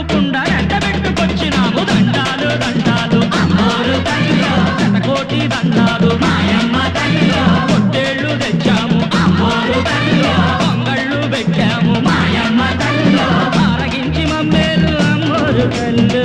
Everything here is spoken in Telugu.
తప్పకుండా ఎంట పెట్టుకొచ్చినాము దండాలు దండాలు అమ్మోరు తల్లిలో కోటి దండాలు మాయమ్మ తల్లిలో పొట్టేళ్ళు తెచ్చాము అమ్మోరు తల్లిలో పొంగళ్ళు పెట్టాము మాయమ్మ తల్లిలో ఆరగించి మమ్మేలు అమ్మోరు తల్లు